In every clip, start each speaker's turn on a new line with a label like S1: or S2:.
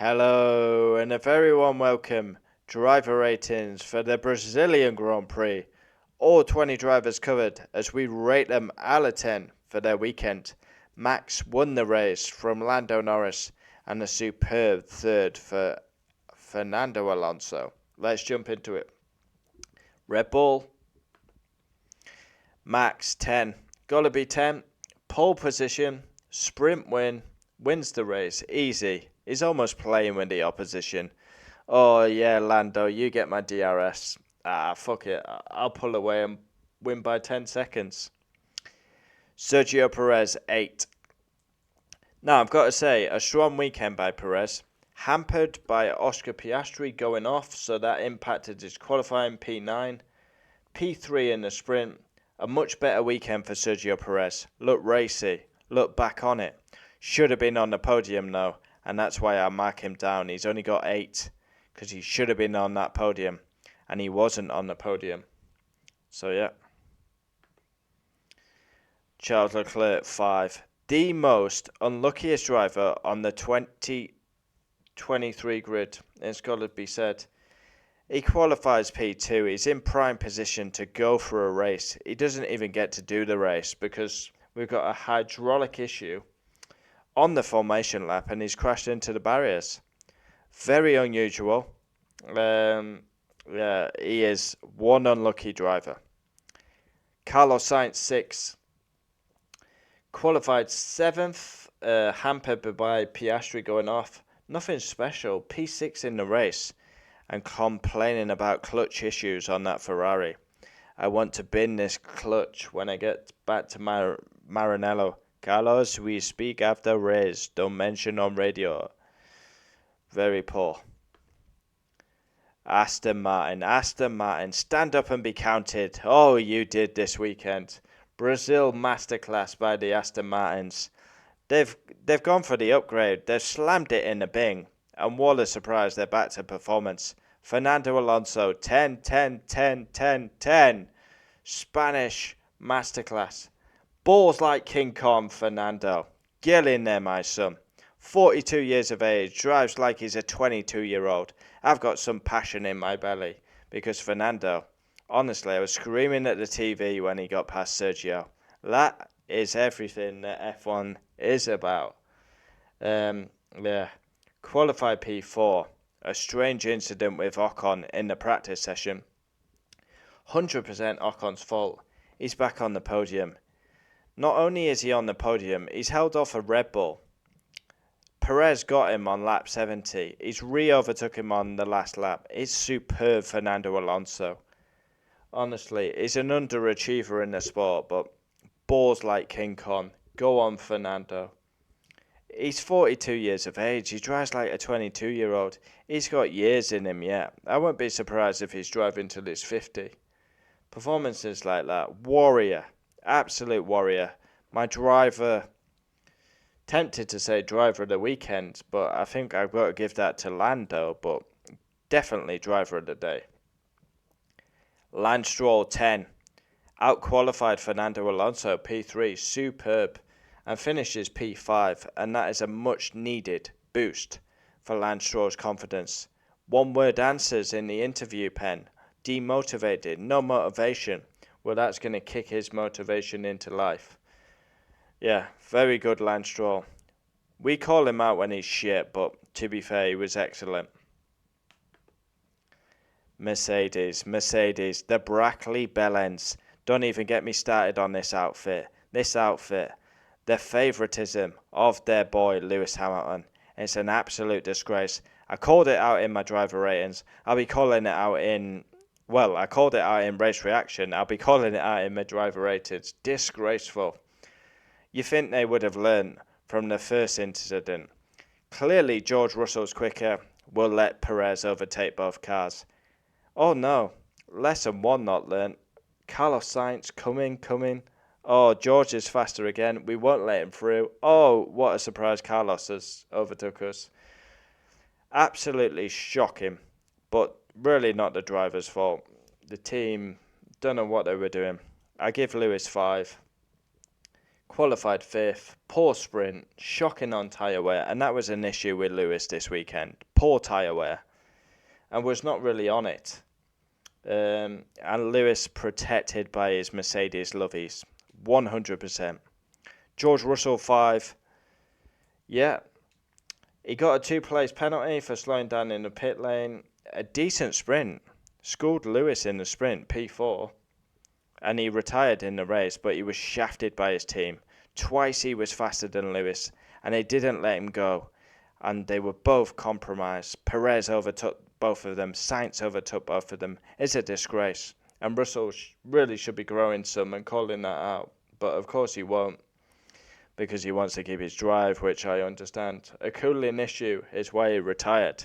S1: Hello, and a very warm welcome. Driver ratings for the Brazilian Grand Prix. All 20 drivers covered as we rate them out of 10 for their weekend. Max won the race from Lando Norris and a superb third for Fernando Alonso. Let's jump into it. Red Bull, Max 10. Gotta be 10. Pole position, sprint win, wins the race. Easy. He's almost playing with the opposition. Oh, yeah, Lando, you get my DRS. Fuck it. I'll pull away and win by 10 seconds. Sergio Perez, 8. Now, I've got to say, a strong weekend by Perez. Hampered by Oscar Piastri going off, so that impacted his qualifying P9. P3 in the sprint. A much better weekend for Sergio Perez. Looked racy. Looked back on it. Should have been on the podium, though, and that's why I mark him down. He's only got 8. Because he should have been on that podium, and he wasn't on the podium. So, yeah. Charles Leclerc, 5. The most unluckiest driver on the 2023 grid, it's got to be said. He qualifies P2. He's in prime position to go for a race. He doesn't even get to do the race because we've got a hydraulic issue on the formation lap, and he's crashed into the barriers. Very unusual. Yeah, he is one unlucky driver. Carlos Sainz, 6. Qualified 7th, hampered by Piastri going off. Nothing special. P6 in the race. And complaining about clutch issues on that Ferrari. I want to bin this clutch when I get back to Maranello. Carlos, we speak after race. Don't mention on radio. Very poor. Aston Martin, stand up and be counted. Oh, you did this weekend. Brazil masterclass by the Aston Martins. They've gone for the upgrade. They've slammed it in the bin. And what a surprise, they're back to performance. Fernando Alonso, 10, 10, 10, 10, 10. Spanish masterclass. Balls like King Kong, Fernando. Get in there, my son. 42 years of age, drives like he's a 22-year-old. I've got some passion in my belly because Fernando, honestly, I was screaming at the TV when he got past Sergio. That is everything that F1 is about. Yeah. Qualified P4. A strange incident with Ocon in the practice session. 100% Ocon's fault. He's back on the podium. Not only is he on the podium, he's held off a Red Bull. Perez got him on lap 70. He's re-overtook him on the last lap. It's superb, Fernando Alonso. Honestly, he's an underachiever in the sport, but balls like King Kong. Go on, Fernando. He's 42 years of age. He drives like a 22-year-old. He's got years in him yet. I won't be surprised if he's driving till he's 50. Performances like that. Warrior. Absolute warrior. My driver... Tempted to say driver of the weekend, but I think I've got to give that to Lando, but definitely driver of the day. Lance Stroll, 10. Outqualified Fernando Alonso, P3, superb, and finishes P5, and that is a much needed boost for Lance Stroll's confidence. One-word answers in the interview pen. Demotivated, no motivation. Well, that's going to kick his motivation into life. Yeah, very good Lance Stroll. We call him out when he's shit, but to be fair, he was excellent. Mercedes, the Brackley Bellends. Don't even get me started on this outfit. The favouritism of their boy Lewis Hamilton. It's an absolute disgrace. I called it out in my driver ratings. I'll be calling it out in... Well, I called it out in race reaction. I'll be calling it out in my driver ratings. Disgraceful. You think they would have learned from the first incident. Clearly, George Russell's quicker. Will let Perez overtake both cars. Oh no, lesson 1 not learnt. Carlos Sainz coming. Oh, George is faster again. We won't let him through. Oh, what a surprise. Carlos has overtook us. Absolutely shocking. But really not the driver's fault. The team don't know what they were doing. I give Lewis 5. qualified 5th, poor sprint, shocking on tyre wear, and that was an issue with Lewis this weekend. Poor tyre wear, and was not really on it. And Lewis protected by his Mercedes lovies, 100%. George Russell 5, yeah, he got a 2-place penalty for slowing down in the pit lane. A decent sprint, schooled Lewis in the sprint, P4. And he retired in the race, but he was shafted by his team. Twice he was faster than Lewis, and they didn't let him go. And they were both compromised. Perez overtook both of them. Sainz overtook both of them. It's a disgrace. And Russell really should be growing some and calling that out. But of course he won't, because he wants to keep his drive, which I understand. A cooling issue is why he retired.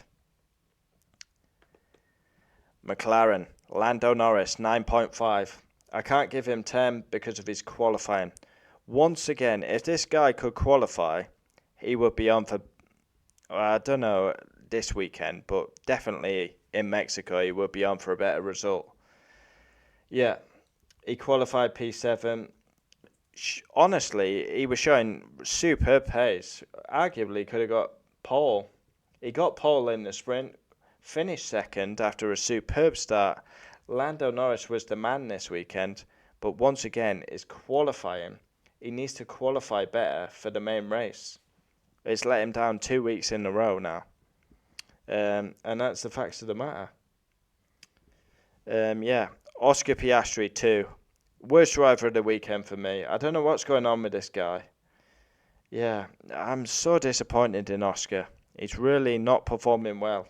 S1: McLaren, Lando Norris, 9.5. I can't give him 10 because of his qualifying. Once again, if this guy could qualify, he would be on for, I don't know, this weekend, but definitely in Mexico, he would be on for a better result. Yeah, he qualified P7. Honestly, he was showing superb pace. Arguably could have got pole. He got pole in the sprint, finished second after a superb start. Lando Norris was the man this weekend, but once again, is qualifying. He needs to qualify better for the main race. It's let him down 2 weeks in a row now. And that's the facts of the matter. Yeah, Oscar Piastri 2. Worst driver of the weekend for me. I don't know what's going on with this guy. Yeah, I'm so disappointed in Oscar. He's really not performing well.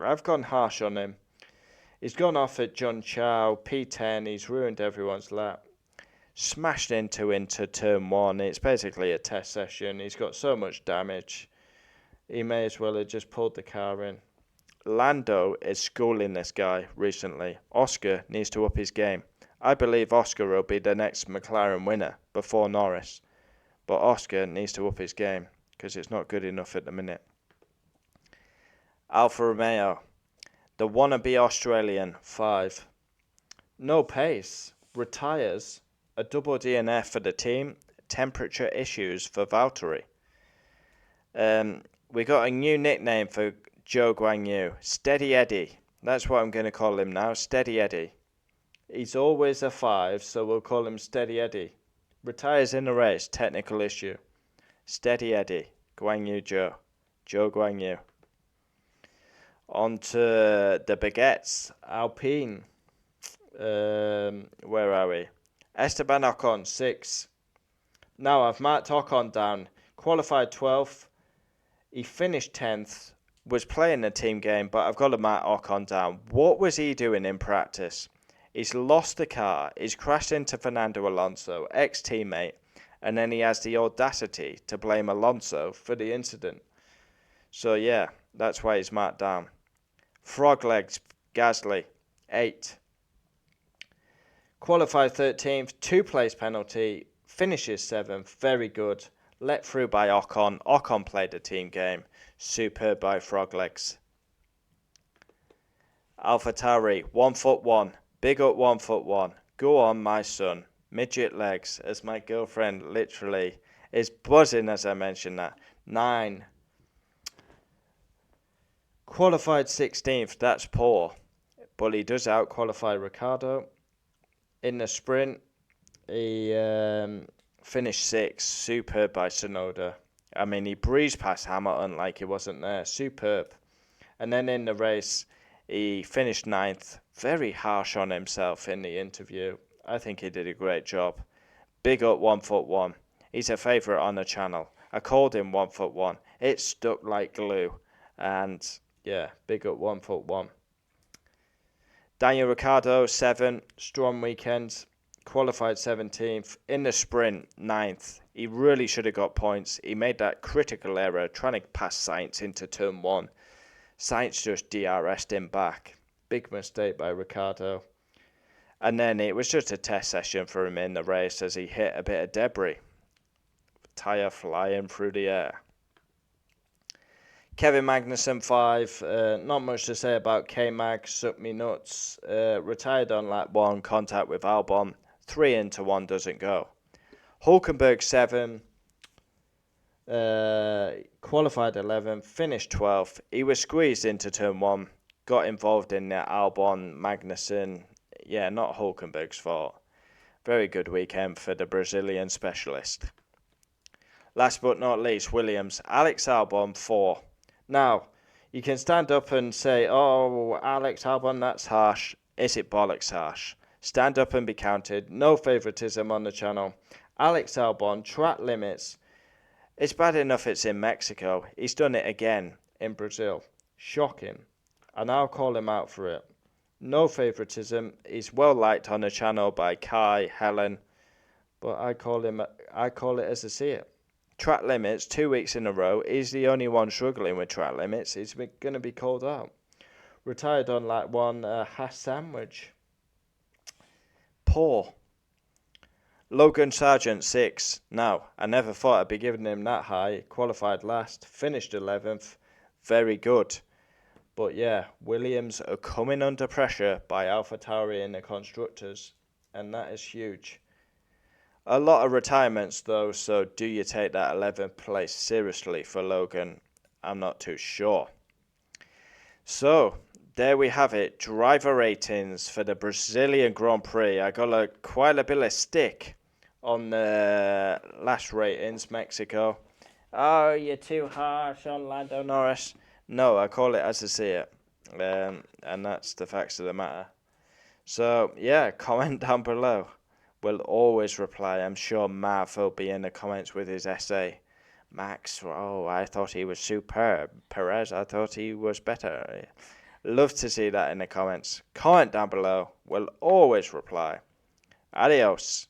S1: I've gone harsh on him. He's gone off at John Chow, P10, he's ruined everyone's lap. Smashed into turn 1, it's basically a test session, he's got so much damage. He may as well have just pulled the car in. Lando is schooling this guy recently. Oscar needs to up his game. I believe Oscar will be the next McLaren winner before Norris. But Oscar needs to up his game, because it's not good enough at the minute. Alfa Romeo. The wannabe Australian, 5. No pace. Retires. A double DNF for the team. Temperature issues for Valtteri. We got a new nickname for Zhou Guanyu. Steady Eddie. That's what I'm going to call him now. Steady Eddie. He's always a 5, so we'll call him Steady Eddie. Retires in the race. Technical issue. Steady Eddie. Guanyu Zhou. Zhou Guanyu. On to the baguettes. Alpine. Where are we? Esteban Ocon, 6. Now I've marked Ocon down. Qualified 12th. He finished 10th. Was playing a team game, but I've got to mark Ocon down. What was he doing in practice? He's lost the car. He's crashed into Fernando Alonso, ex-teammate. And then he has the audacity to blame Alonso for the incident. So yeah, that's why he's marked down. Frog legs, Gasly, 8. Qualified 13th, 2-place penalty, finishes 7th, very good. Let through by Ocon. Ocon played a team game. Superb by Frog legs. AlphaTauri, 1'1". Big up 1'1". Go on, my son. Midget legs, as my girlfriend literally is buzzing as I mention that. 9. Qualified 16th, that's poor. But he does out-qualify Ricciardo. In the sprint, he finished 6th. Superb by Tsunoda. I mean, he breezed past Hamilton like he wasn't there. Superb. And then in the race, he finished 9th. Very harsh on himself in the interview. I think he did a great job. Big up 1'1". He's a favourite on the channel. I called him 1'1". It stuck like glue. And yeah, big up 1'1". Daniel Ricciardo, 7. Strong weekend. Qualified 17th. In the sprint, 9th. He really should have got points. He made that critical error trying to pass Sainz into turn 1. Sainz just DRS'd him back. Big mistake by Ricciardo. And then it was just a test session for him in the race as he hit a bit of debris. Tyre flying through the air. Kevin Magnussen, 5. Not much to say about K-Mag. Suck me nuts. Retired on lap 1. Contact with Albon. 3 into 1 doesn't go. Hulkenberg 7, qualified 11th, finished 12th. He was squeezed into turn 1, got involved in the Albon, Magnussen. Yeah, not Hulkenberg's fault. Very good weekend for the Brazilian specialist. Last but not least, Williams. Alex Albon 4. Now, you can stand up and say, oh, Alex Albon, that's harsh. Is it bollocks harsh? Stand up and be counted. No favouritism on the channel. Alex Albon, track limits. It's bad enough it's in Mexico. He's done it again in Brazil. Shocking. And I'll call him out for it. No favouritism. He's well liked on the channel by Kai, Helen. But I call it as I see it. Track limits, 2 weeks in a row. He's the only one struggling with track limits. He's going to be called out. Retired on like one hash sandwich. Poor. Logan Sargent 6. Now, I never thought I'd be giving him that high. Qualified last, finished 11th. Very good. But yeah, Williams are coming under pressure by AlphaTauri in the constructors, and that is huge. A lot of retirements though, so do you take that 11th place seriously for Logan? I'm not too sure. So, there we have it. Driver ratings for the Brazilian Grand Prix. I got quite a bit of stick on the last ratings, Mexico. Oh, you're too harsh on Lando Norris. No, I call it as I see it. And that's the facts of the matter. So, yeah, comment down below. We'll always reply. I'm sure Mav will be in the comments with his essay. Max, oh, I thought he was superb. Perez, I thought he was better. Love to see that in the comments. Comment down below. We'll always reply. Adios.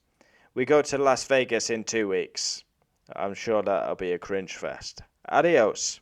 S1: We go to Las Vegas in 2 weeks. I'm sure that'll be a cringe fest. Adios.